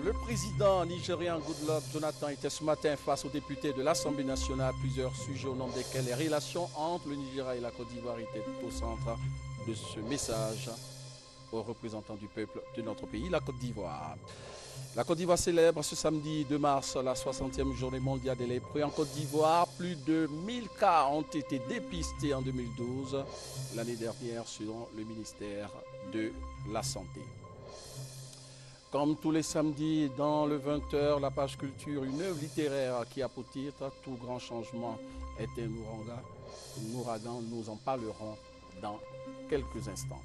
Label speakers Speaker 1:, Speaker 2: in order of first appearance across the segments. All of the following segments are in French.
Speaker 1: Le président nigérien Goodluck Jonathan était ce matin face aux députés de l'Assemblée nationale. Plusieurs sujets au nombre desquels les relations entre le Nigeria et la Côte d'Ivoire étaient au centre de ce message aux représentants du peuple de notre pays, la Côte d'Ivoire. La Côte d'Ivoire célèbre ce samedi 2 mars la 60e journée mondiale des lépreux. En Côte d'Ivoire, plus de 1000 cas ont été dépistés en 2012, l'année dernière, selon le ministère de la Santé. Comme tous les samedis, dans le 20h, la page culture, une œuvre littéraire qui a pour titre « Tout grand changement est un ouragan ». Nous en parlerons dans quelques instants.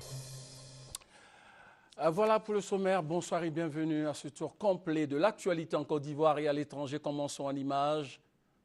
Speaker 1: Voilà pour le sommaire. Bonsoir et bienvenue à ce tour complet de l'actualité en Côte d'Ivoire et à l'étranger. Commençons en images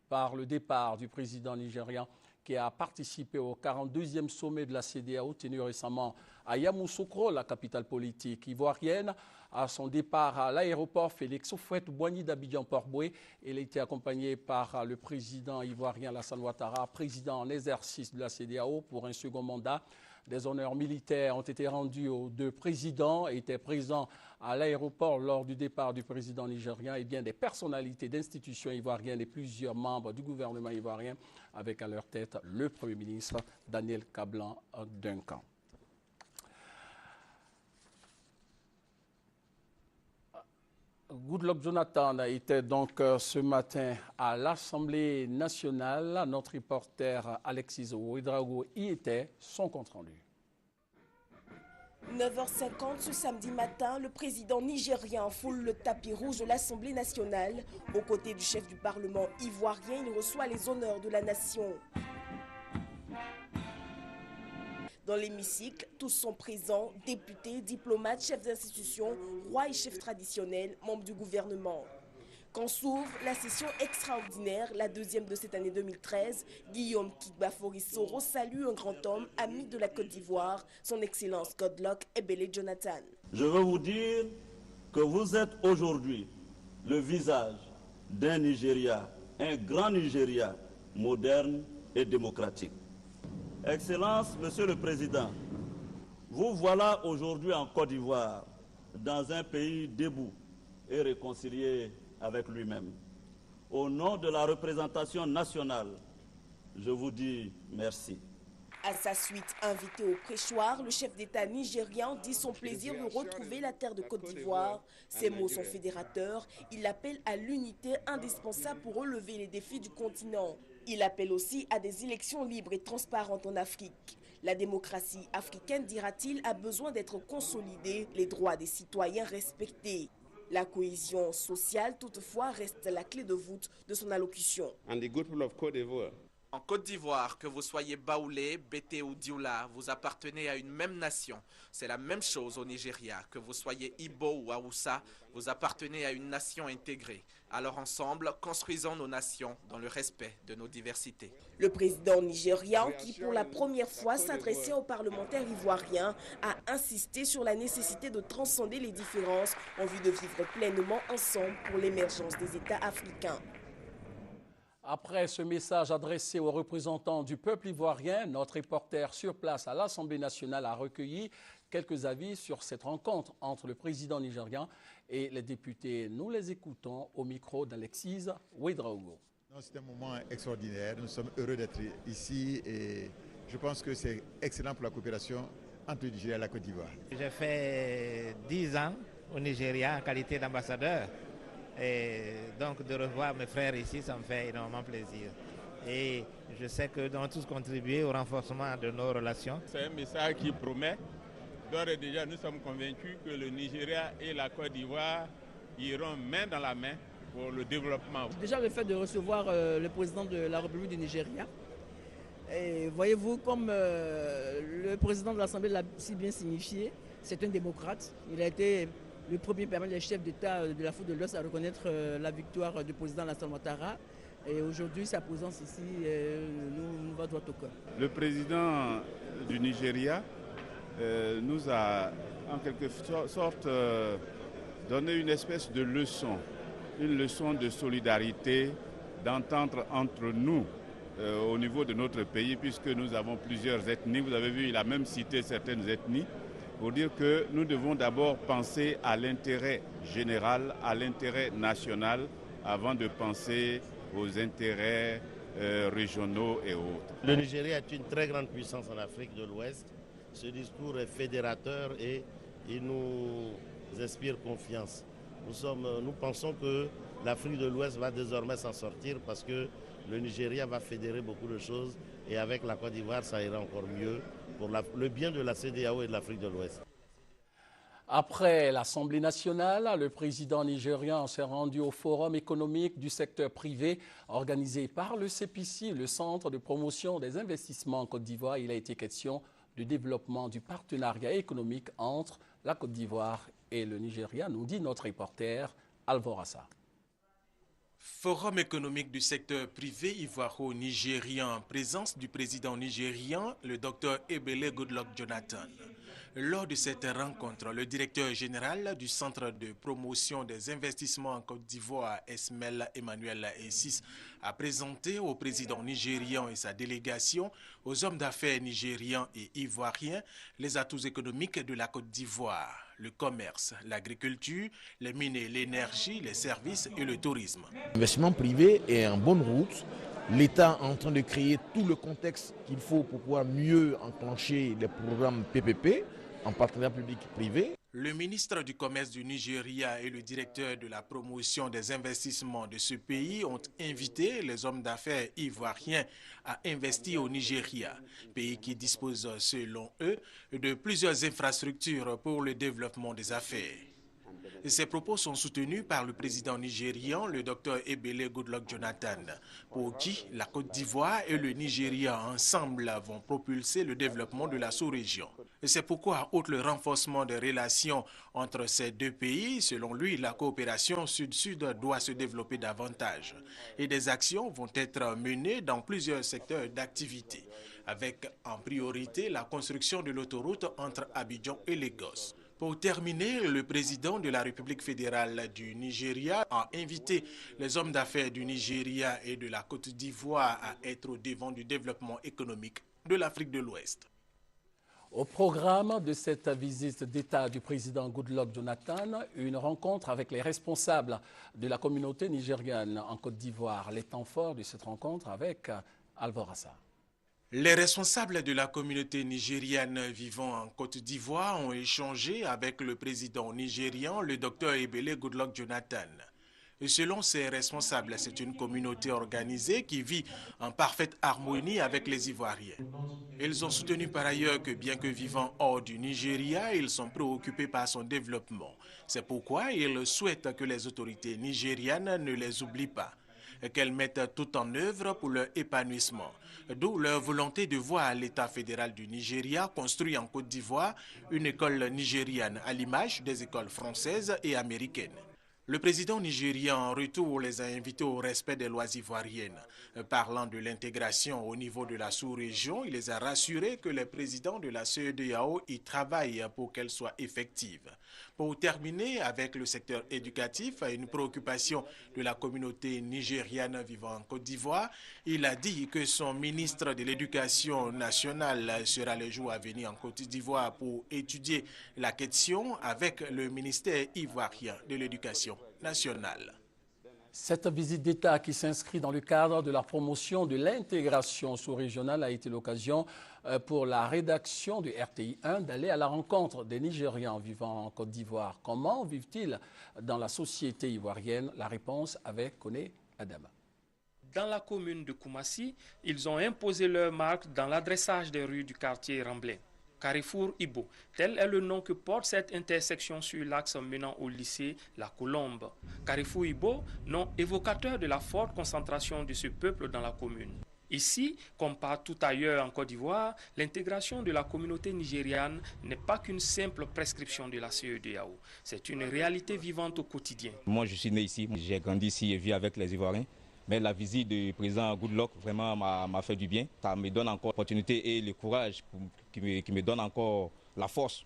Speaker 1: par le départ du président nigérian qui a participé au 42e sommet de la CEDEAO tenu récemment à Yamoussoukro, la capitale politique ivoirienne. À son départ à l'aéroport Félix Houphouët-Boigny d'Abidjan-Port-Boué, il a été accompagné par le président ivoirien Alassane Ouattara, président en exercice de la CEDEAO pour un second mandat. Des honneurs militaires ont été rendus aux deux présidents et étaient présents à l'aéroport lors du départ du président nigérien et bien des personnalités d'institutions ivoiriennes et plusieurs membres du gouvernement ivoirien avec à leur tête le Premier ministre Daniel Kablan-Duncan. Goodluck Jonathan était donc ce matin à l'Assemblée nationale. Notre reporter Alexis Ouedraogo y était, son compte rendu.
Speaker 2: 9h50 ce samedi matin, le président nigérien foule le tapis rouge de l'Assemblée nationale. Aux côtés du chef du Parlement ivoirien, il reçoit les honneurs de la nation. Dans l'hémicycle, tous sont présents, députés, diplomates, chefs d'institutions, rois et chefs traditionnels, membres du gouvernement. Quand s'ouvre la session extraordinaire, la deuxième de cette année 2013, Guillaume Kigba-Foris Soro salue un grand homme, ami de la Côte d'Ivoire, son Excellence Goodluck Ebele Jonathan.
Speaker 3: Je veux vous dire que vous êtes aujourd'hui le visage d'un Nigeria, un grand Nigeria, moderne et démocratique. Excellence, Monsieur le Président, vous voilà aujourd'hui en Côte d'Ivoire, dans un pays debout et réconcilié avec lui-même. Au nom de la représentation nationale, je vous dis merci.
Speaker 2: À sa suite, invité au préchoir, le chef d'État nigérian dit son plaisir de retrouver la terre de Côte d'Ivoire. Ses mots sont fédérateurs. Il appelle à l'unité indispensable pour relever les défis du continent. Il appelle aussi à des élections libres et transparentes en Afrique. La démocratie africaine, dira-t-il, a besoin d'être consolidée, les droits des citoyens respectés. La cohésion sociale, toutefois, reste la clé de voûte de son allocution.
Speaker 4: En Côte d'Ivoire, que vous soyez Baoulé, Bété ou Dioula, vous appartenez à une même nation. C'est la même chose au Nigeria. Que vous soyez Ibo ou Haoussa, vous appartenez à une nation intégrée. Alors ensemble, construisons nos nations dans le respect de nos diversités.
Speaker 2: Le président nigérian, qui pour la première fois s'adressait aux parlementaires ivoiriens, a insisté sur la nécessité de transcender les différences en vue de vivre pleinement ensemble pour l'émergence des États africains.
Speaker 1: Après ce message adressé aux représentants du peuple ivoirien, notre reporter sur place à l'Assemblée nationale a recueilli quelques avis sur cette rencontre entre le président nigérian et les députés. Nous les écoutons au micro d'Alexis Ouedraogo.
Speaker 5: C'est un moment extraordinaire. Nous sommes heureux d'être ici et je pense que c'est excellent pour la coopération entre le Nigeria et la Côte d'Ivoire.
Speaker 6: J'ai fait 10 ans au Nigeria en qualité d'ambassadeur. Et donc de revoir mes frères ici, ça me fait énormément plaisir. Et je sais que nous allons tous contribuer au renforcement de nos relations.
Speaker 7: C'est un message qui promet. D'ores et déjà, nous sommes convaincus que le Nigeria et la Côte d'Ivoire iront main dans la main pour le développement.
Speaker 8: Déjà le fait de recevoir le président de la République du Nigeria. Et voyez-vous, comme le président de l'Assemblée l'a si bien signifié, c'est un démocrate. Il a été le premier parmi les chefs d'État de l'Afrique de l'Ouest à reconnaître la victoire du président Alassane Ouattara. Et aujourd'hui, sa présence ici nous va droit au cœur.
Speaker 7: Le président du Nigeria nous a en quelque sorte donné une espèce de leçon, une leçon de solidarité, d'entente entre nous, au niveau de notre pays, puisque nous avons plusieurs ethnies. Vous avez vu, il a même cité certaines ethnies, pour dire que nous devons d'abord penser à l'intérêt général, à l'intérêt national, avant de penser aux intérêts régionaux et autres.
Speaker 9: Le Nigeria est une très grande puissance en Afrique de l'Ouest. Ce discours est fédérateur et il nous inspire confiance. Nous pensons que l'Afrique de l'Ouest va désormais s'en sortir parce que le Nigeria va fédérer beaucoup de choses et avec la Côte d'Ivoire, ça ira encore mieux pour le bien de la CEDEAO et de l'Afrique de l'Ouest.
Speaker 1: Après l'Assemblée nationale, le président nigérian s'est rendu au forum économique du secteur privé organisé par le CPC, le Centre de promotion des investissements en Côte d'Ivoire. Il a été question du développement du partenariat économique entre la Côte d'Ivoire et le Nigeria, nous dit notre reporter Alvorassa.
Speaker 10: Forum économique du secteur privé ivoiro-nigérien en présence du président nigérian, le Dr Ebele Goodluck Jonathan. Lors de cette rencontre, le directeur général du Centre de promotion des investissements en Côte d'Ivoire, Esmel Emmanuel Essis, a présenté au président nigérian et sa délégation, aux hommes d'affaires nigérians et ivoiriens, les atouts économiques de la Côte d'Ivoire, le commerce, l'agriculture, les mines et l'énergie, les services et le tourisme.
Speaker 11: L'investissement privé est en bonne route. L'État est en train de créer tout le contexte qu'il faut pour pouvoir mieux enclencher les programmes PPP en partenariat public-privé.
Speaker 10: Le ministre du Commerce du Nigeria et le directeur de la promotion des investissements de ce pays ont invité les hommes d'affaires ivoiriens à investir au Nigeria, pays qui dispose, selon eux, de plusieurs infrastructures pour le développement des affaires. Ces propos sont soutenus par le président nigérian, le Dr Ebele Goodluck Jonathan, pour qui la Côte d'Ivoire et le Nigeria ensemble vont propulser le développement de la sous-région. C'est pourquoi, outre le renforcement des relations entre ces deux pays, selon lui, la coopération sud-sud doit se développer davantage. Et des actions vont être menées dans plusieurs secteurs d'activité, avec en priorité la construction de l'autoroute entre Abidjan et Lagos. Pour terminer, le président de la République fédérale du Nigeria a invité les hommes d'affaires du Nigeria et de la Côte d'Ivoire à être au devant du développement économique de l'Afrique de l'Ouest.
Speaker 1: Au programme de cette visite d'État du président Goodluck Jonathan, une rencontre avec les responsables de la communauté nigériane en Côte d'Ivoire. Les temps forts de cette rencontre avec Alvorassa.
Speaker 10: Les responsables de la communauté nigériane vivant en Côte d'Ivoire ont échangé avec le président nigérian, le Dr Ebele Goodluck Jonathan. Et selon ces responsables, c'est une communauté organisée qui vit en parfaite harmonie avec les Ivoiriens. Ils ont soutenu par ailleurs que bien que vivant hors du Nigeria, ils sont préoccupés par son développement. C'est pourquoi ils souhaitent que les autorités nigérianes ne les oublient pas, et qu'elles mettent tout en œuvre pour leur épanouissement. D'où leur volonté de voir l'État fédéral du Nigeria construire en Côte d'Ivoire une école nigériane à l'image des écoles françaises et américaines. Le président nigérien, en retour, les a invités au respect des lois ivoiriennes. Parlant de l'intégration au niveau de la sous-région, il les a rassurés que les présidents de la CEDEAO y travaillent pour qu'elle soit effective. Pour terminer avec le secteur éducatif, une préoccupation de la communauté nigériane vivant en Côte d'Ivoire, il a dit que son ministre de l'Éducation nationale sera le jour à venir en Côte d'Ivoire pour étudier la question avec le ministère ivoirien de l'Éducation nationale.
Speaker 1: Cette visite d'État qui s'inscrit dans le cadre de la promotion de l'intégration sous-régionale a été l'occasion pour la rédaction du RTI 1 d'aller à la rencontre des Nigérians vivant en Côte d'Ivoire. Comment vivent-ils dans la société ivoirienne? La réponse avec Koné Adama.
Speaker 12: Dans la commune de Koumassi, ils ont imposé leur marque dans l'adressage des rues du quartier Remblai. Carrefour Ibo, tel est le nom que porte cette intersection sur l'axe menant au lycée La Colombe. Carrefour Ibo, nom évocateur de la forte concentration de ce peuple dans la commune. Ici, comme partout ailleurs en Côte d'Ivoire, l'intégration de la communauté nigériane n'est pas qu'une simple prescription de la CEDEAO. C'est une réalité vivante au quotidien.
Speaker 13: Moi, je suis né ici, j'ai grandi ici et vis avec les Ivoiriens. Mais la visite du président Goodluck vraiment m'a fait du bien. Ça me donne encore l'opportunité et le courage qui me donne encore la force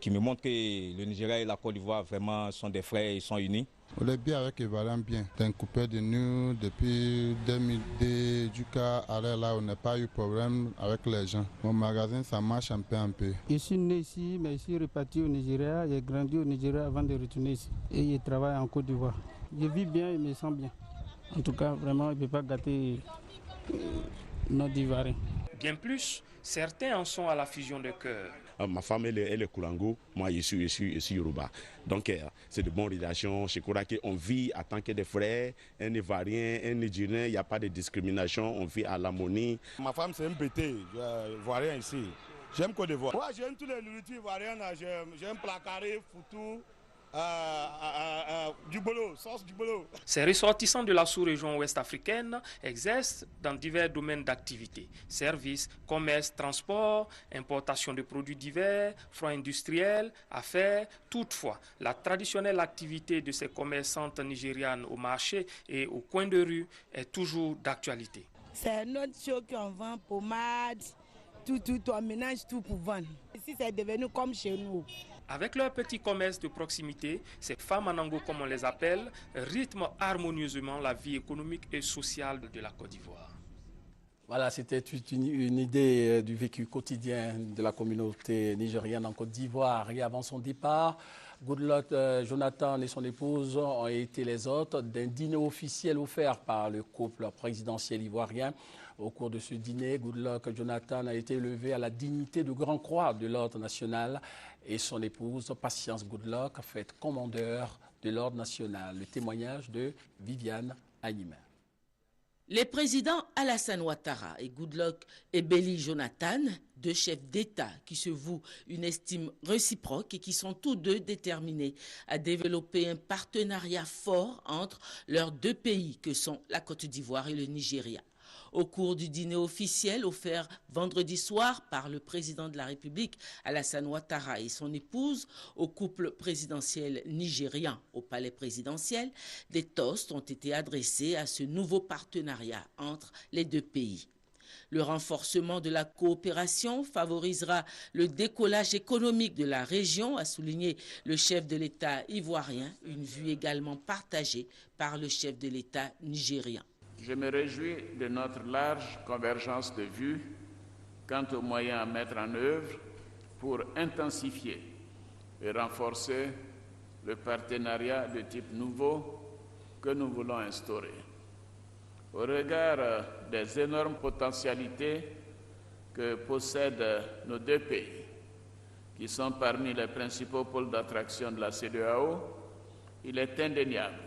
Speaker 13: qui me montre que le Nigeria et la Côte d'Ivoire vraiment sont des frères, ils sont unis.
Speaker 14: On est bien avec Ivoiriens, bien. C'est un coupé de nous depuis 2002 jusqu'à là, on n'a pas eu de problème avec les gens. Mon magasin, ça marche un peu.
Speaker 15: Je suis né ici, mais je suis reparti au Nigeria. J'ai grandi au Nigeria avant de retourner ici. Et je travaille en Côte d'Ivoire. Je vis bien et me sens bien. En tout cas, vraiment, je ne peux pas gâter notre Ivoirien.
Speaker 12: Bien plus, certains en sont à la fusion de cœur.
Speaker 16: Ma femme, elle est Kourango, moi je suis Yoruba. Donc c'est de bonnes relations. Je crois qu'on vit en tant que des frères, un Ivoirien, un Nigérien, il n'y a pas de discrimination, on vit à l'harmonie.
Speaker 17: Ma femme c'est un BT, Ivoirien ici. J'aime Côte d'Ivoire. Moi j'aime toutes les nourritures ivoiriennes, j'aime placaré, foutou. Du bolo, sauce du bolo.
Speaker 12: Ces ressortissants de la sous-région ouest-africaine exercent dans divers domaines d'activité: services, commerce, transport, importation de produits divers, fonds industriels, affaires. Toutefois, la traditionnelle activité de ces commerçantes nigérianes au marché et au coin de rue est toujours d'actualité.
Speaker 18: C'est notre show qu'on vend, pommade, tout, on ménage tout pour vendre. Ici, c'est devenu comme chez nous.
Speaker 12: Avec leur petit commerce de proximité, ces femmes en ango, comme on les appelle, rythment harmonieusement la vie économique et sociale de la Côte d'Ivoire.
Speaker 1: Voilà, c'était une idée du vécu quotidien de la communauté nigérienne en Côte d'Ivoire. Et avant son départ, Goodluck Jonathan et son épouse ont été les hôtes d'un dîner officiel offert par le couple présidentiel ivoirien. Au cours de ce dîner, Goodluck Jonathan a été élevé à la dignité de Grand Croix de l'Ordre national et son épouse, Patience Goodluck, faite commandeur de l'Ordre national. Le témoignage de Viviane Agnimer.
Speaker 19: Les présidents Alassane Ouattara et Goodluck Ebele Jonathan, deux chefs d'État qui se vouent une estime réciproque et qui sont tous deux déterminés à développer un partenariat fort entre leurs deux pays que sont la Côte d'Ivoire et le Nigeria. Au cours du dîner officiel offert vendredi soir par le président de la République, Alassane Ouattara, et son épouse au couple présidentiel nigérian au palais présidentiel, des toasts ont été adressés à ce nouveau partenariat entre les deux pays. Le renforcement de la coopération favorisera le décollage économique de la région, a souligné le chef de l'État ivoirien, une vue également partagée par le chef de l'État nigérian.
Speaker 20: Je me réjouis de notre large convergence de vues quant aux moyens à mettre en œuvre pour intensifier et renforcer le partenariat de type nouveau que nous voulons instaurer. Au regard des énormes potentialités que possèdent nos deux pays, qui sont parmi les principaux pôles d'attraction de la CEDEAO, il est indéniable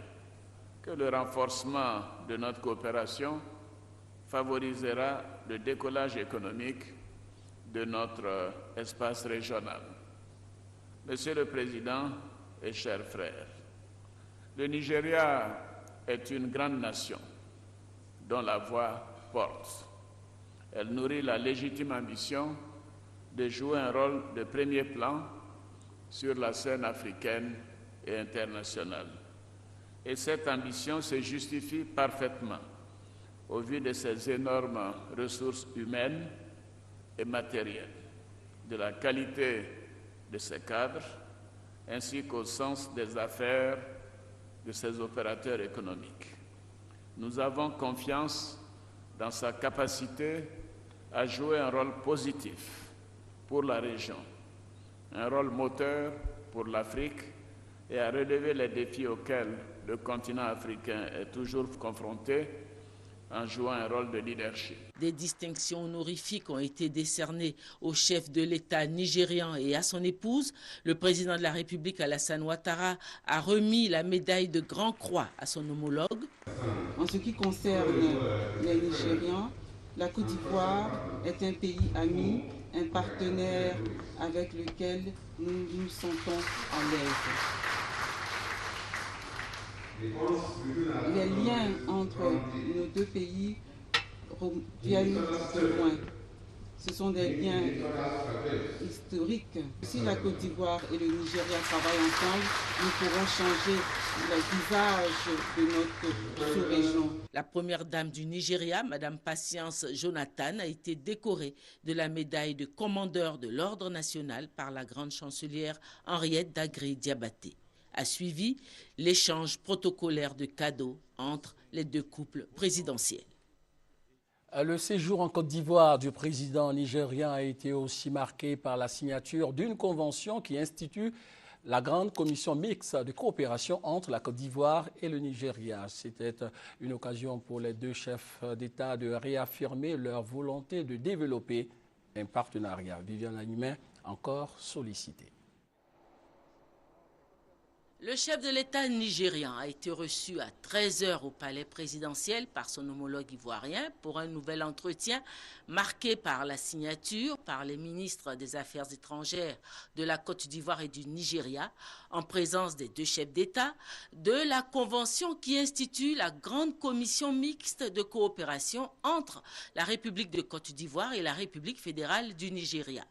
Speaker 20: que le renforcement de notre coopération favorisera le décollage économique de notre espace régional. Monsieur le Président et chers frères, le Nigeria est une grande nation dont la voix porte. Elle nourrit la légitime ambition de jouer un rôle de premier plan sur la scène africaine et internationale. Et cette ambition se justifie parfaitement au vu de ses énormes ressources humaines et matérielles, de la qualité de ses cadres, ainsi qu'au sens des affaires de ses opérateurs économiques. Nous avons confiance dans sa capacité à jouer un rôle positif pour la région, un rôle moteur pour l'Afrique et à relever les défis auxquels le continent africain est toujours confronté en jouant un rôle de leadership.
Speaker 19: Des distinctions honorifiques ont été décernées au chef de l'État nigérian et à son épouse. Le président de la République, Alassane Ouattara, a remis la médaille de Grand Croix à son homologue.
Speaker 21: En ce qui concerne les Nigérians, la Côte d'Ivoire est un pays ami, un partenaire avec lequel nous nous sentons à l'aise. Les liens entre nos deux pays viennent de loin. Ce sont des liens historiques. Si la Côte d'Ivoire et le Nigeria travaillent ensemble, nous pourrons changer le visage de notre sous-région.
Speaker 19: La première dame du Nigeria, Madame Patience Jonathan, a été décorée de la médaille de commandeur de l'Ordre national par la grande chancelière Henriette Dagré-Diabaté. A suivi l'échange protocolaire de cadeaux entre les deux couples présidentiels.
Speaker 1: Le séjour en Côte d'Ivoire du président nigérien a été aussi marqué par la signature d'une convention qui institue la grande commission mixte de coopération entre la Côte d'Ivoire et le Nigeria. C'était une occasion pour les deux chefs d'État de réaffirmer leur volonté de développer un partenariat. Viviane Animin, encore sollicité.
Speaker 19: Le chef de l'État nigérian a été reçu à 13h au palais présidentiel par son homologue ivoirien pour un nouvel entretien marqué par la signature par les ministres des Affaires étrangères de la Côte d'Ivoire et du Nigeria, en présence des deux chefs d'État, de la convention qui institue la grande commission mixte de coopération entre la République de Côte d'Ivoire et la République fédérale du Nigeria.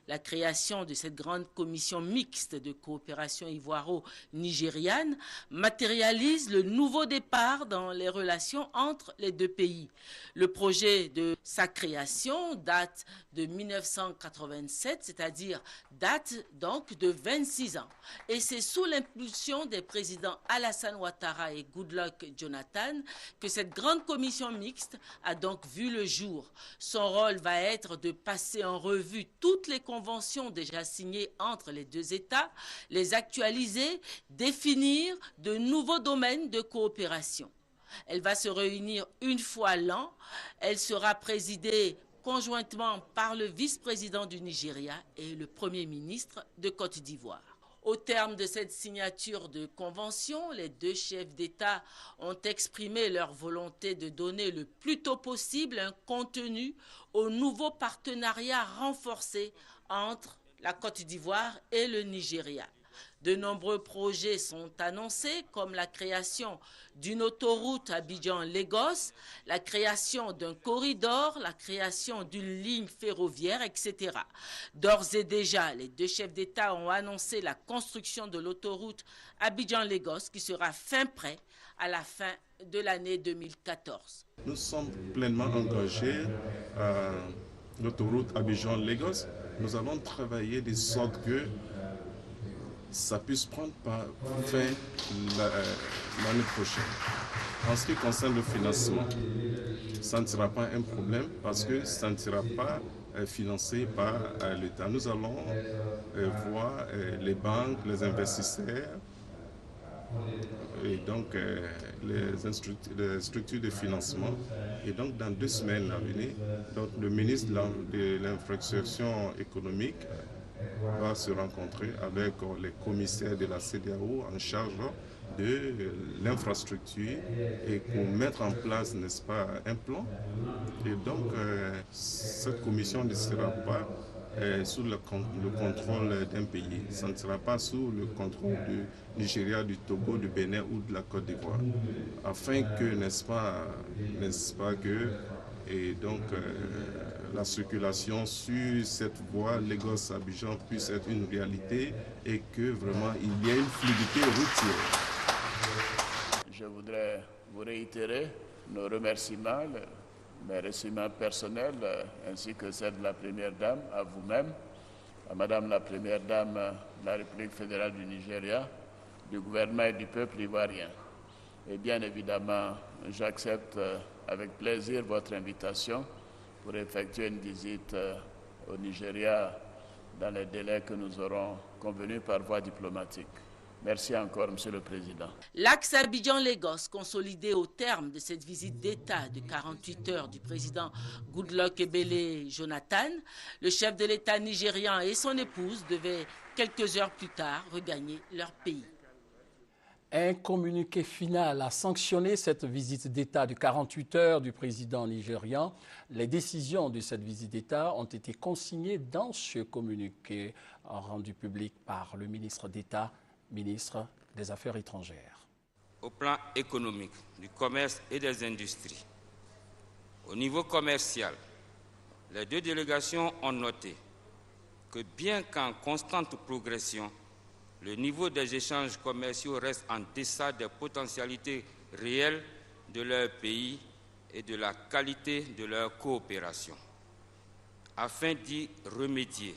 Speaker 19: La création de cette grande commission mixte de coopération ivoiro-nigériane matérialise le nouveau départ dans les relations entre les deux pays. Le projet de sa création date de 1987, c'est-à-dire date donc de 26 ans. Et c'est sous l'impulsion des présidents Alassane Ouattara et Goodluck Jonathan que cette grande commission mixte a donc vu le jour. Son rôle va être de passer en revue toutes les conventions déjà signées entre les deux États, les actualiser, définir de nouveaux domaines de coopération. Elle va se réunir une fois l'an. Elle sera présidée conjointement par le vice-président du Nigeria et le Premier ministre de Côte d'Ivoire. Au terme de cette signature de convention, les deux chefs d'État ont exprimé leur volonté de donner le plus tôt possible un contenu au nouveau partenariat renforcé entre la Côte d'Ivoire et le Nigeria. De nombreux projets sont annoncés, comme la création d'une autoroute Abidjan-Lagos, la création d'un corridor, la création d'une ligne ferroviaire, etc. D'ores et déjà, les deux chefs d'État ont annoncé la construction de l'autoroute Abidjan-Lagos qui sera fin prêt à la fin de l'année 2014.
Speaker 3: Nous sommes pleinement engagés à l'autoroute Abidjan-Lagos. Nous allons travailler de sorte que ça puisse prendre fin l'année prochaine. En ce qui concerne le financement, ça ne sera pas un problème parce que ça ne sera pas financé par l'État. Nous allons voir les banques, les investisseurs et donc les structures de financement. Et donc dans 2 semaines à venir, donc, le ministre de l'infrastructure économique va se rencontrer avec les commissaires de la CEDEAO en charge de l'infrastructure et pour mettre en place, n'est-ce pas, un plan. Et donc, cette commission ne sera pas sous le contrôle d'un pays. Ça ne sera pas sous le contrôle du Nigeria, du Togo, du Bénin ou de la Côte d'Ivoire. Afin que, n'est-ce pas que, et donc, la circulation sur cette voie Lagos-Abidjan puisse être une réalité et que vraiment il y ait une fluidité routière.
Speaker 20: Je voudrais vous réitérer nos remerciements, mes remerciements personnels ainsi que ceux de la Première Dame, à vous-même, à Madame la Première Dame de la République fédérale du Nigeria, du gouvernement et du peuple ivoirien. Et bien évidemment, j'accepte avec plaisir votre invitation pour effectuer une visite au Nigeria dans les délais que nous aurons convenus par voie diplomatique. Merci encore, Monsieur le Président.
Speaker 19: L'axe Abidjan-Lagos, consolidé au terme de cette visite d'État de 48 heures du président Goodluck Ebele Jonathan, le chef de l'État nigérian et son épouse devaient quelques heures plus tard regagner leur pays.
Speaker 1: Un communiqué final a sanctionné cette visite d'État de 48 heures du président nigérian. Les décisions de cette visite d'État ont été consignées dans ce communiqué rendu public par le ministre d'État, ministre des Affaires étrangères.
Speaker 22: Au plan économique, du commerce et des industries, au niveau commercial, Les deux délégations ont noté que bien qu'en constante progression, le niveau des échanges commerciaux reste en deçà des potentialités réelles de leur pays et de la qualité de leur coopération. Afin d'y remédier,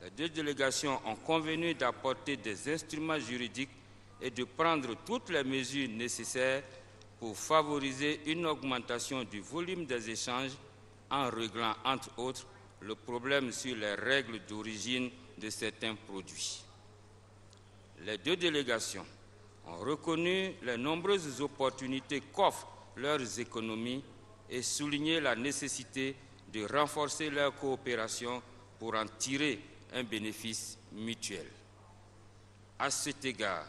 Speaker 22: les deux délégations ont convenu d'apporter des instruments juridiques et de prendre toutes les mesures nécessaires pour favoriser une augmentation du volume des échanges en réglant, entre autres, le problème sur les règles d'origine de certains produits. Les deux délégations ont reconnu les nombreuses opportunités qu'offrent leurs économies et souligné la nécessité de renforcer leur coopération pour en tirer un bénéfice mutuel. À cet égard,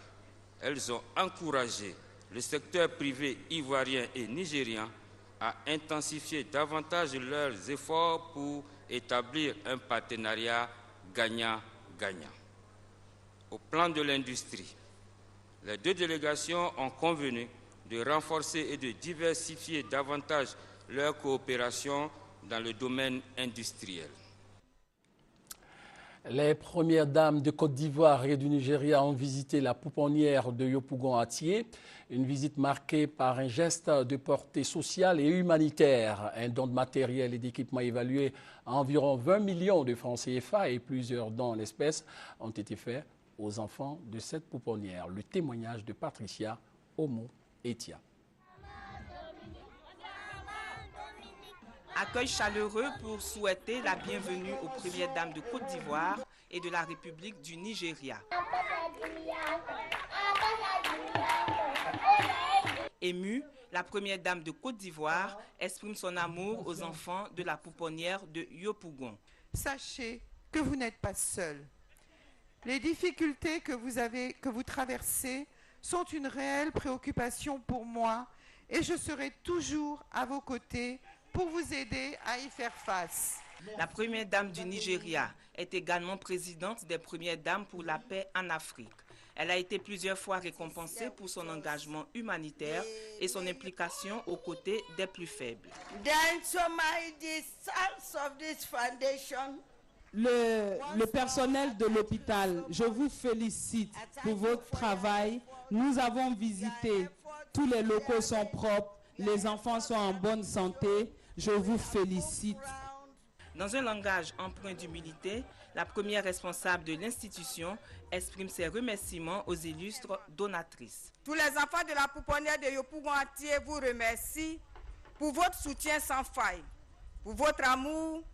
Speaker 22: elles ont encouragé le secteur privé ivoirien et nigérian à intensifier davantage leurs efforts pour établir un partenariat gagnant-gagnant. Au plan de l'industrie, les deux délégations ont convenu de renforcer et de diversifier davantage leur coopération dans le domaine industriel.
Speaker 1: Les premières dames de Côte d'Ivoire et du Nigeria ont visité la pouponnière de Yopougon-Atié, une visite marquée par un geste de portée sociale et humanitaire. Un don de matériel et d'équipement évalué à environ 20 millions de francs CFA et plusieurs dons en espèces ont été faits aux enfants de cette pouponnière. Le témoignage de Patricia Omo-Etia.
Speaker 2: Accueil chaleureux pour souhaiter la bienvenue aux premières dames de Côte d'Ivoire et de la République du Nigeria. Émue, la première dame de Côte d'Ivoire exprime son amour aux enfants de la pouponnière de Yopougon.
Speaker 4: Sachez que vous n'êtes pas seul. Les difficultés que vous traversez sont une réelle préoccupation pour moi et je serai toujours à vos côtés pour vous aider à y faire face.
Speaker 2: La première dame du Nigeria est également présidente des premières dames pour la paix en Afrique. Elle a été plusieurs fois récompensée pour son engagement humanitaire et son implication aux côtés des plus faibles.
Speaker 23: Le personnel de l'hôpital, je vous félicite pour votre travail. Nous avons visité, tous les locaux sont propres, les enfants sont en bonne santé. Je vous félicite.
Speaker 2: Dans un langage empreint d'humilité, la première responsable de l'institution exprime ses remerciements aux illustres donatrices.
Speaker 24: Tous les enfants de la pouponnière de Yopougon-Atié vous remercient pour votre soutien sans faille, pour votre amour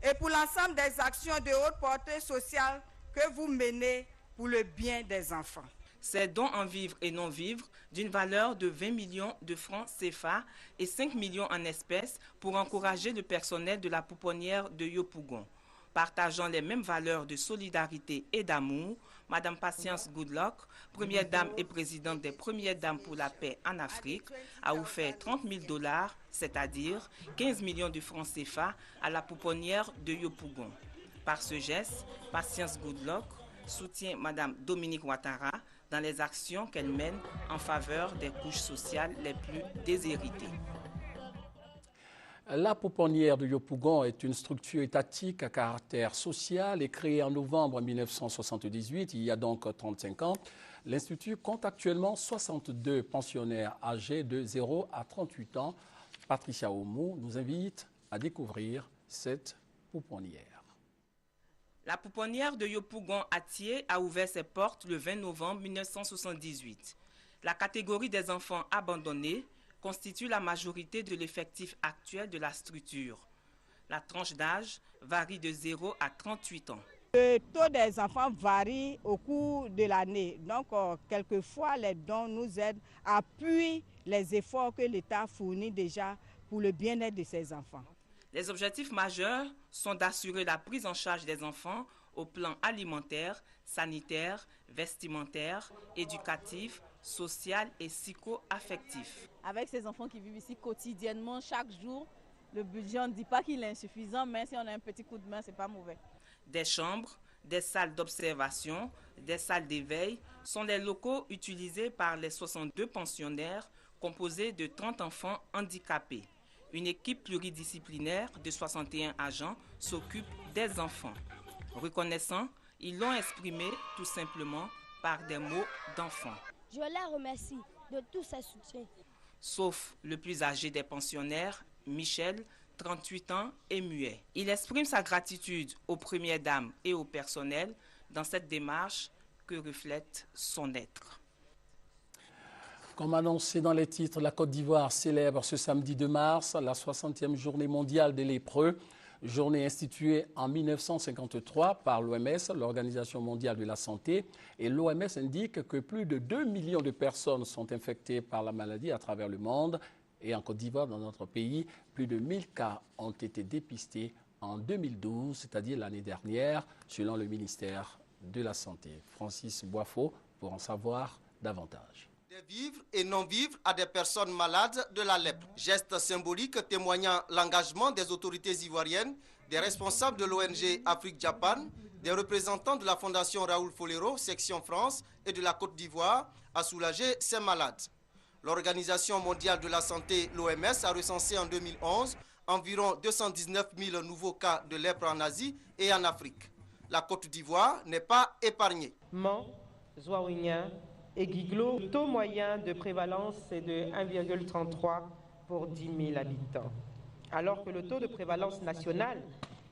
Speaker 24: et pour l'ensemble des actions de haute portée sociale que vous menez pour le bien des enfants.
Speaker 2: Ces dons en vivres et non-vivres d'une valeur de 20 millions de francs CFA et 5 millions en espèces pour encourager le personnel de la pouponnière de Yopougon. Partageant les mêmes valeurs de solidarité et d'amour, Madame Patience Goodluck, première dame et présidente des premières dames pour la paix en Afrique, a offert $30 000, c'est-à-dire 15 millions de francs CFA, à la pouponnière de Yopougon. Par ce geste, Patience Goodluck soutient Madame Dominique Ouattara dans les actions qu'elle mène en faveur des couches sociales les plus déshéritées.
Speaker 1: La pouponnière de Yopougon est une structure étatique à caractère social et créée en novembre 1978, il y a donc 35 ans. L'Institut compte actuellement 62 pensionnaires âgés de 0 à 38 ans. Patricia Omo nous invite à découvrir cette pouponnière.
Speaker 2: La pouponnière de Yopougon-Atié a ouvert ses portes le 20 novembre 1978. La catégorie des enfants abandonnés constitue la majorité de l'effectif actuel de la structure. La tranche d'âge varie de 0 à 38 ans.
Speaker 18: Le taux des enfants varie au cours de l'année. Donc, quelquefois, les dons nous aident à appuyer les efforts que l'État fournit déjà pour le bien-être de ses enfants.
Speaker 2: Les objectifs majeurs sont d'assurer la prise en charge des enfants au plan alimentaire, sanitaire, vestimentaire, éducatif, social et psycho-affectif.
Speaker 25: Avec ces enfants qui vivent ici quotidiennement, chaque jour, le budget, on ne dit pas qu'il est insuffisant, mais si on a un petit coup de main, ce n'est pas mauvais.
Speaker 2: Des chambres, des salles d'observation, des salles d'éveil sont les locaux utilisés par les 62 pensionnaires composés de 30 enfants handicapés. Une équipe pluridisciplinaire de 61 agents s'occupe des enfants. Reconnaissants, ils l'ont exprimé tout simplement par des mots d'enfants.
Speaker 5: Je les remercie de tout ce soutien.
Speaker 2: Sauf le plus âgé des pensionnaires, Michel, 38 ans, est muet. Il exprime sa gratitude aux premières dames et au personnel dans cette démarche que reflète son être.
Speaker 1: Comme annoncé dans les titres, la Côte d'Ivoire célèbre ce samedi 2 mars la 60e journée mondiale des lépreux, journée instituée en 1953 par l'OMS, l'Organisation mondiale de la santé. Et l'OMS indique que plus de 2 millions de personnes sont infectées par la maladie à travers le monde. Et en Côte d'Ivoire, dans notre pays, plus de 1000 cas ont été dépistés en 2012, c'est-à-dire l'année dernière, selon le ministère de la Santé. Francis Boifo pour en savoir davantage.
Speaker 6: Des vivres et non-vivres à des personnes malades de la lèpre. Geste symbolique témoignant l'engagement des autorités ivoiriennes, des responsables de l'ONG Afrique-Japan, des représentants de la Fondation Raoul Folero, section France, et de la Côte d'Ivoire à soulager ces malades. L'Organisation mondiale de la santé, l'OMS, a recensé en 2011 environ 219 000 nouveaux cas de lèpre en Asie et en Afrique. La Côte d'Ivoire n'est pas épargnée.
Speaker 7: Mans, Zouaouinia et Guiglo, le taux moyen de prévalence est de 1,33 pour 10 000 habitants, alors que le taux de prévalence national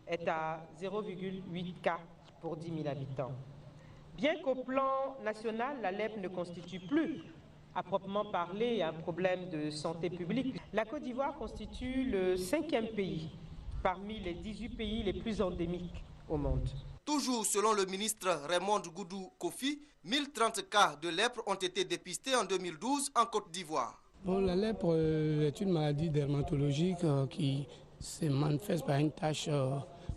Speaker 7: est à 0,8 cas pour 10 000 habitants. Bien qu'au plan national, la lèpre ne constitue plus, à proprement parler, un problème de santé publique, la Côte d'Ivoire constitue le 5e pays parmi les 18 pays les plus endémiques au monde.
Speaker 6: Toujours selon le ministre Raymond Goudou Kofi, 1030 cas de lèpre ont été dépistés en 2012 en Côte d'Ivoire.
Speaker 15: Bon, la lèpre est une maladie dermatologique qui se manifeste par une tache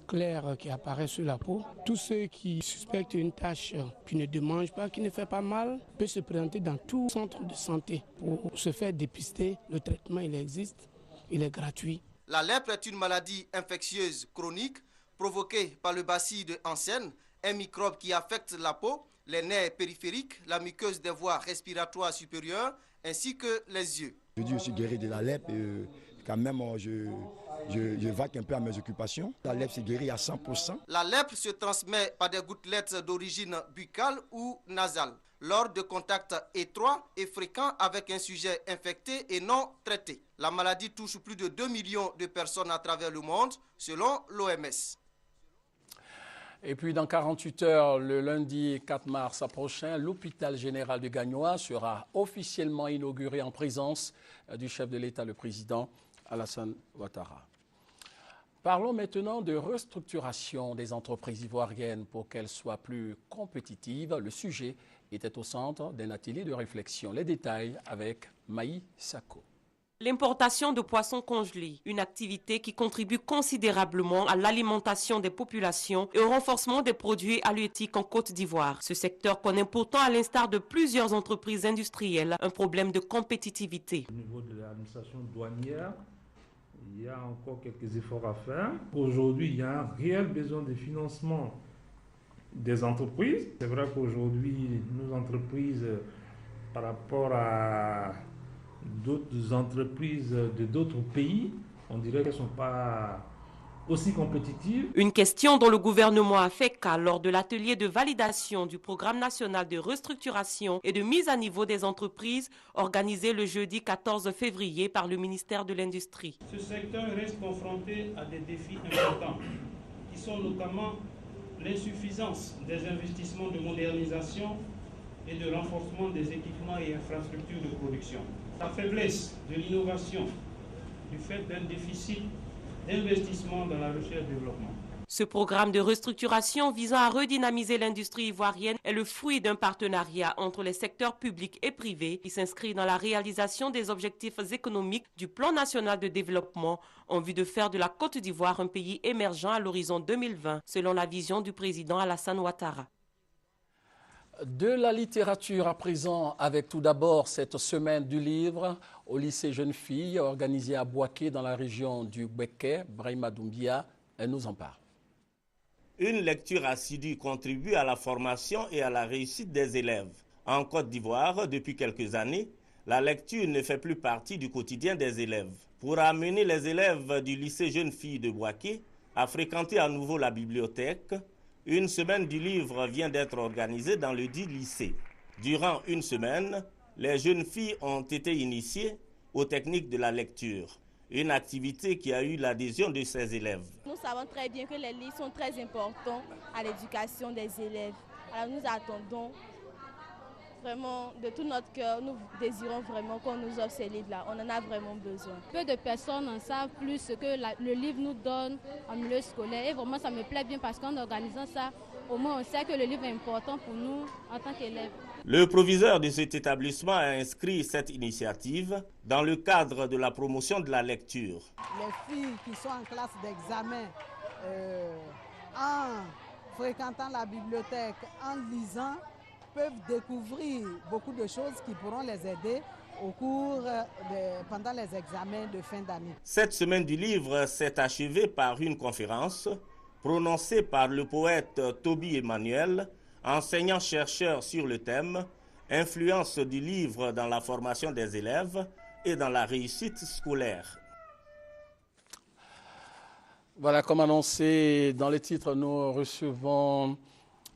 Speaker 15: claire qui apparaît sur la peau. Tous ceux qui suspectent une tache qui ne démange pas, qui ne fait pas mal, peuvent se présenter dans tout centre de santé pour se faire dépister. Le traitement, il existe, il est gratuit.
Speaker 6: La lèpre est une maladie infectieuse chronique provoquée par le bacille de Hansen, un microbe qui affecte la peau, les nerfs périphériques, la muqueuse des voies respiratoires supérieures ainsi que les yeux.
Speaker 8: Je dis, je suis guéri de la lèpre et quand même je vaque un peu à mes occupations. La lèpre s'est guérie à 100%.
Speaker 6: La lèpre se transmet par des gouttelettes d'origine buccale ou nasale, lors de contacts étroits et fréquents avec un sujet infecté et non traité. La maladie touche plus de 2 millions de personnes à travers le monde, selon l'OMS.
Speaker 1: Et puis dans 48 heures, le lundi 4 mars prochain, l'hôpital général de Gagnoa sera officiellement inauguré en présence du chef de l'État, le président Alassane Ouattara. Parlons maintenant de restructuration des entreprises ivoiriennes pour qu'elles soient plus compétitives. Le sujet était au centre d'un atelier de réflexion. Les détails avec Maï Sako.
Speaker 9: L'importation de poissons congelés, une activité qui contribue considérablement à l'alimentation des populations et au renforcement des produits halieutiques en Côte d'Ivoire. Ce secteur connaît pourtant, à l'instar de plusieurs entreprises industrielles, un problème de compétitivité.
Speaker 26: Au niveau de l'administration douanière, il y a encore quelques efforts à faire. Aujourd'hui, il y a un réel besoin de financement des entreprises. C'est vrai qu'aujourd'hui, nos entreprises, par rapport à d'autres entreprises de d'autres pays, on dirait qu'elles ne sont pas aussi compétitives.
Speaker 9: Une question dont le gouvernement a fait cas lors de l'atelier de validation du programme national de restructuration et de mise à niveau des entreprises organisé le jeudi 14 février par le ministère de l'Industrie.
Speaker 26: Ce secteur reste confronté à des défis importants qui sont notamment l'insuffisance des investissements de modernisation et de renforcement des équipements et infrastructures de production. La faiblesse de l'innovation du fait d'un déficit d'investissement dans la recherche et développement.
Speaker 9: Ce programme de restructuration visant à redynamiser l'industrie ivoirienne est le fruit d'un partenariat entre les secteurs publics et privés qui s'inscrit dans la réalisation des objectifs économiques du Plan national de développement en vue de faire de la Côte d'Ivoire un pays émergent à l'horizon 2020, selon la vision du président Alassane Ouattara.
Speaker 1: De la littérature à présent, avec tout d'abord cette semaine du livre au lycée Jeunes Filles organisée à Bouaké dans la région du Béké. Brahima Doumbia nous en parle.
Speaker 27: Une lecture assidue contribue à la formation et à la réussite des élèves. En Côte d'Ivoire, depuis quelques années, la lecture ne fait plus partie du quotidien des élèves. Pour amener les élèves du lycée Jeunes Filles de Bouaké à fréquenter à nouveau la bibliothèque, une semaine du livre vient d'être organisée dans le dit lycée. Durant une semaine, les jeunes filles ont été initiées aux techniques de la lecture, une activité qui a eu l'adhésion de ces élèves.
Speaker 5: Nous savons très bien que les livres sont très importants à l'éducation des élèves. Alors nous attendons vraiment de tout notre cœur, nous désirons vraiment qu'on nous offre ces livres-là. On en a vraiment besoin.
Speaker 10: Peu de personnes en savent plus ce que le livre nous donne en milieu scolaire. Et vraiment, ça me plaît bien parce qu'en organisant ça, au moins on sait que le livre est important pour nous en tant qu'élèves.
Speaker 27: Le proviseur de cet établissement a inscrit cette initiative dans le cadre de la promotion de la lecture.
Speaker 11: Les filles qui sont en classe d'examen, en fréquentant la bibliothèque, en lisant, peuvent découvrir beaucoup de choses qui pourront les aider pendant les examens de fin d'année.
Speaker 27: Cette semaine du livre s'est achevée par une conférence prononcée par le poète Toby Emmanuel, enseignant-chercheur sur le thème « Influence du livre dans la formation des élèves et dans la réussite scolaire ».
Speaker 1: Voilà, comme annoncé dans les titres, nous recevons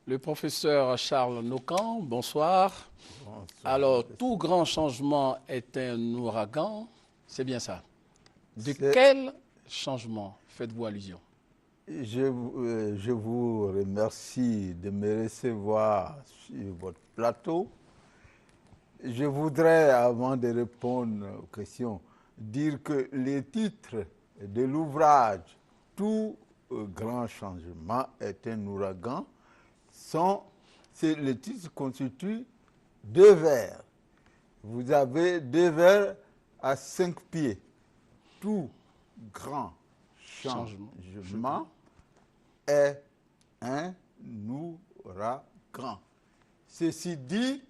Speaker 1: le professeur Charles Nokan. Bonsoir. Bonsoir. Alors, tout grand changement est un ouragan, c'est bien ça. De quel changement faites-vous allusion?
Speaker 12: Je vous remercie de me recevoir sur votre plateau. Je voudrais, avant de répondre aux questions, dire que les titres de l'ouvrage « Tout grand changement est un ouragan » les titres constituent 2 vers. Vous avez 2 vers à 5 pieds. Tout grand changement est un ouragan. Ceci dit,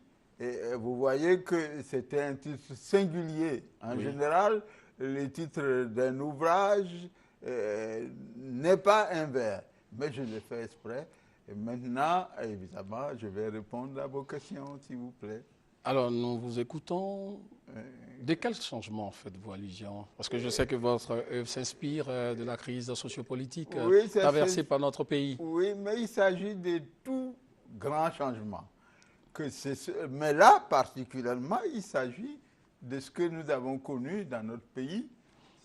Speaker 12: vous voyez que c'était un titre singulier. En général, le titre d'un ouvrage n'est pas un vers, mais je l'ai fait exprès. Et maintenant, évidemment, je vais répondre à vos questions, s'il vous plaît.
Speaker 1: Alors, nous vous écoutons. De quel changement faites-vous allusion? Parce que je sais que votre œuvre s'inspire de la crise sociopolitique traversée par notre pays.
Speaker 12: Oui, mais il s'agit de tout grand changement. Mais là, particulièrement, il s'agit de ce que nous avons connu dans notre pays,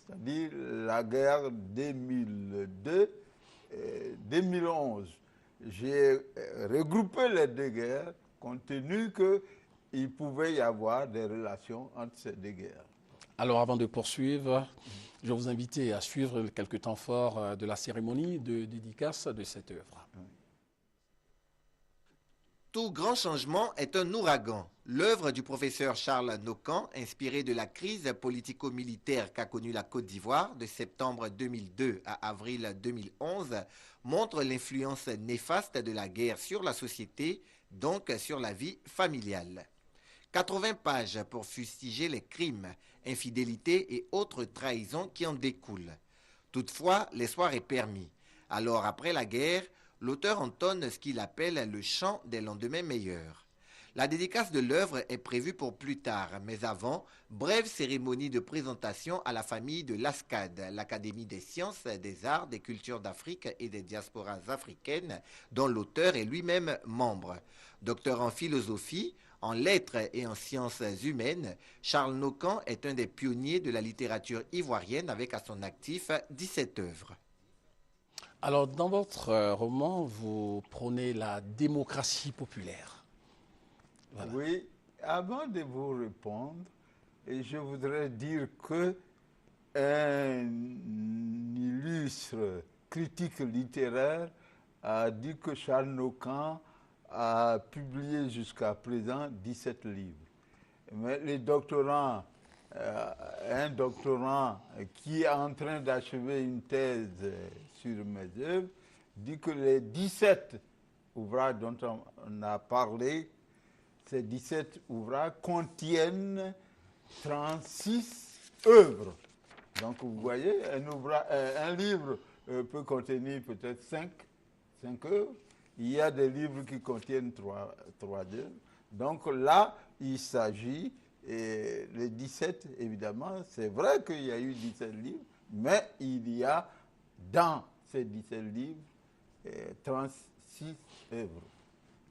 Speaker 12: c'est-à-dire la guerre 2002-2011. J'ai regroupé les 2 guerres compte tenu qu'il pouvait y avoir des relations entre ces 2 guerres.
Speaker 1: Alors avant de poursuivre, je vais vous inviter à suivre quelques temps forts de la cérémonie de dédicace de cette œuvre.
Speaker 13: Tout grand changement est un ouragan. L'œuvre du professeur Charles Nokan, inspirée de la crise politico-militaire qu'a connue la Côte d'Ivoire de septembre 2002 à avril 2011, montre l'influence néfaste de la guerre sur la société, donc sur la vie familiale. 80 pages pour fustiger les crimes, infidélités et autres trahisons qui en découlent. Toutefois, l'espoir est permis. Alors, après la guerre, l'auteur entonne ce qu'il appelle le chant des lendemains meilleurs. La dédicace de l'œuvre est prévue pour plus tard, mais avant, brève cérémonie de présentation à la famille de l'ASCAD, l'Académie des sciences, des arts, des cultures d'Afrique et des diasporas africaines, dont l'auteur est lui-même membre. Docteur en philosophie, en lettres et en sciences humaines, Charles Nokan est un des pionniers de la littérature ivoirienne avec à son actif 17 œuvres.
Speaker 1: Alors, dans votre roman, vous prônez la démocratie populaire.
Speaker 12: Voilà. Oui, avant de vous répondre, je voudrais dire que un illustre critique littéraire a dit que Charles Nokan a publié jusqu'à présent 17 livres. Mais les doctorants, un doctorant qui est en train d'achever une thèse sur mes œuvres, dit que les 17 ouvrages dont on a parlé, ces 17 ouvrages contiennent 36 œuvres. Donc vous voyez, un livre peut contenir peut-être 5 œuvres. Il y a des livres qui contiennent 3 œuvres. Donc là, il s'agit Et les 17, évidemment, c'est vrai qu'il y a eu 17 livres, mais il y a dans ces 17 livres 36 œuvres.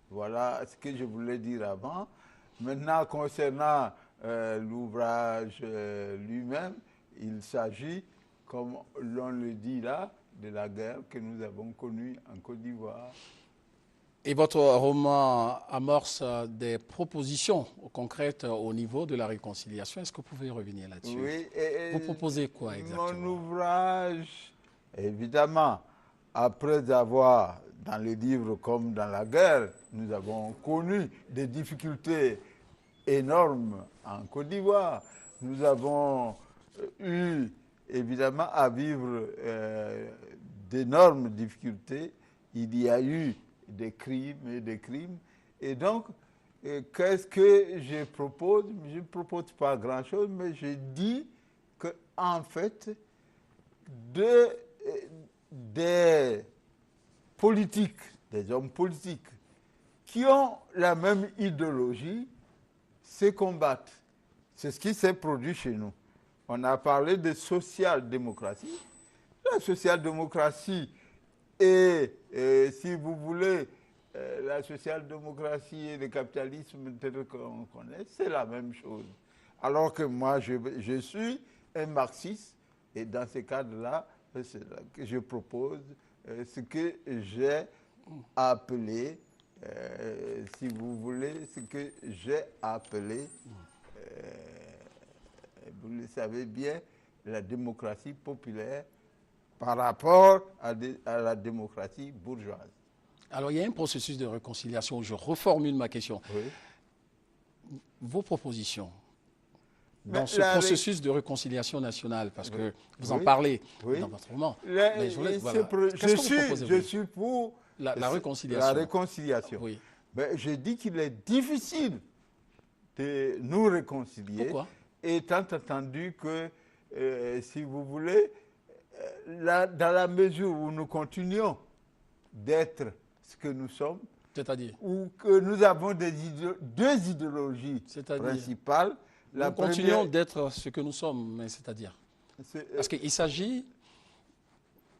Speaker 12: Voilà ce que je voulais dire avant. Maintenant, concernant l'ouvrage lui-même, il s'agit, comme l'on le dit là, de la guerre que nous avons connue en Côte d'Ivoire.
Speaker 1: Et votre roman amorce des propositions concrètes au niveau de la réconciliation. Est-ce que vous pouvez revenir là-dessus?
Speaker 12: Oui.
Speaker 1: Vous proposez quoi exactement?
Speaker 12: Mon ouvrage, évidemment, après avoir, dans les livres comme dans la guerre, nous avons connu des difficultés énormes en Côte d'Ivoire. Nous avons eu, évidemment, à vivre d'énormes difficultés. Il y a eu des crimes et des crimes. Et donc, qu'est-ce que je propose? Je ne propose pas grand-chose, mais je dis qu'en fait, des politiques, des hommes politiques qui ont la même idéologie se combattent. C'est ce qui s'est produit chez nous. On a parlé de social-démocratie. La social-démocratie et si vous voulez, la social-démocratie et le capitalisme tel qu'on connaît, c'est la même chose. Alors que moi, je suis un marxiste, et dans ce cadre-là, c'est là que je propose ce que j'ai appelé, si vous voulez, ce que j'ai appelé, vous le savez bien, la démocratie populaire par rapport à la démocratie bourgeoise.
Speaker 1: Alors, il y a un processus de réconciliation. Je reformule ma question.
Speaker 12: Oui.
Speaker 1: Vos propositions dans ce processus de réconciliation nationale, parce que vous en parlez dans votre roman.
Speaker 12: Je suis pour
Speaker 1: la réconciliation.
Speaker 12: La réconciliation.
Speaker 1: Oui.
Speaker 12: Mais je dis qu'il est difficile de nous réconcilier.
Speaker 1: Pourquoi?
Speaker 12: Étant entendu que, si vous voulez, dans la mesure où nous continuons d'être ce que nous sommes,
Speaker 1: c'est-à-dire,
Speaker 12: ou que nous avons deux idéologies principales.
Speaker 1: Nous continuons d'être ce que nous sommes, mais c'est-à-dire, parce qu'il s'agit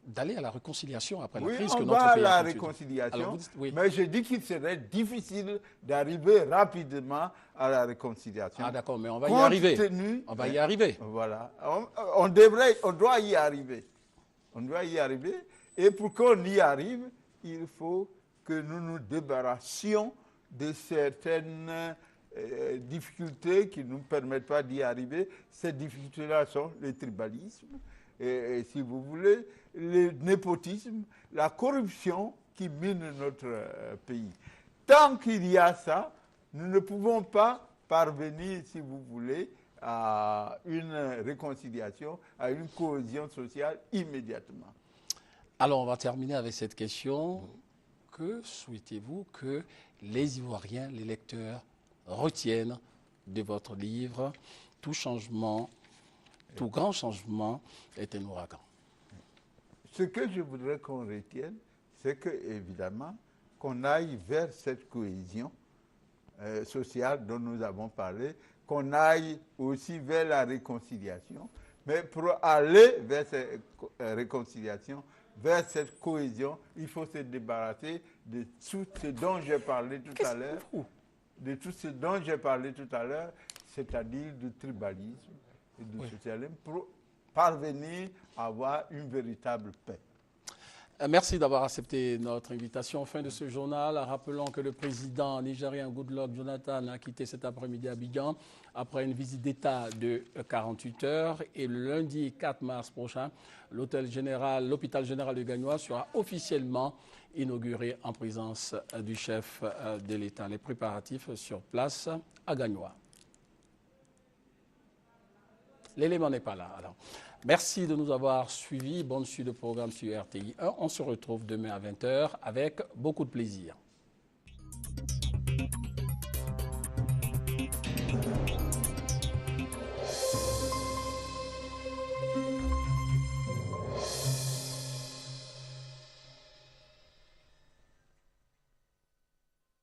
Speaker 1: d'aller à la réconciliation après la crise que notre pays a.
Speaker 12: Oui, on va à la réconciliation, mais je dis qu'il serait difficile d'arriver rapidement à la réconciliation.
Speaker 1: Ah d'accord, mais on va y arriver. On va y arriver.
Speaker 12: Voilà, on doit y arriver. On doit y arriver, et pour qu'on y arrive, il faut que nous nous débarrassions de certaines difficultés qui ne nous permettent pas d'y arriver. Ces difficultés-là sont le tribalisme, et si vous voulez, le népotisme, la corruption qui mine notre pays. Tant qu'il y a ça, nous ne pouvons pas parvenir, si vous voulez, à une réconciliation, à une cohésion sociale immédiatement.
Speaker 1: Alors, on va terminer avec cette question. Que souhaitez-vous que les Ivoiriens, les lecteurs, retiennent de votre livre? Tout changement, tout grand changement est un ouragan.
Speaker 12: Ce que je voudrais qu'on retienne, c'est que, évidemment, qu'on aille vers cette cohésion sociale dont nous avons parlé, qu'on aille aussi vers la réconciliation, mais pour aller vers cette réconciliation, vers cette cohésion, il faut se débarrasser de tout ce dont j'ai parlé tout à l'heure, c'est-à-dire du tribalisme et du socialisme, pour parvenir à avoir une véritable paix.
Speaker 1: Merci d'avoir accepté notre invitation. Fin de ce journal, rappelons que le président nigérien Goodluck Jonathan a quitté cet après-midi Abidjan après une visite d'État de 48 heures. Et le lundi 4 mars prochain, l'hôpital général de Gagnoa sera officiellement inauguré en présence du chef de l'État. Les préparatifs sur place à Gagnoa. L'élément n'est pas là. Alors, merci de nous avoir suivis. Bonne suite de programme sur RTI 1. On se retrouve demain à 20 h avec beaucoup de plaisir.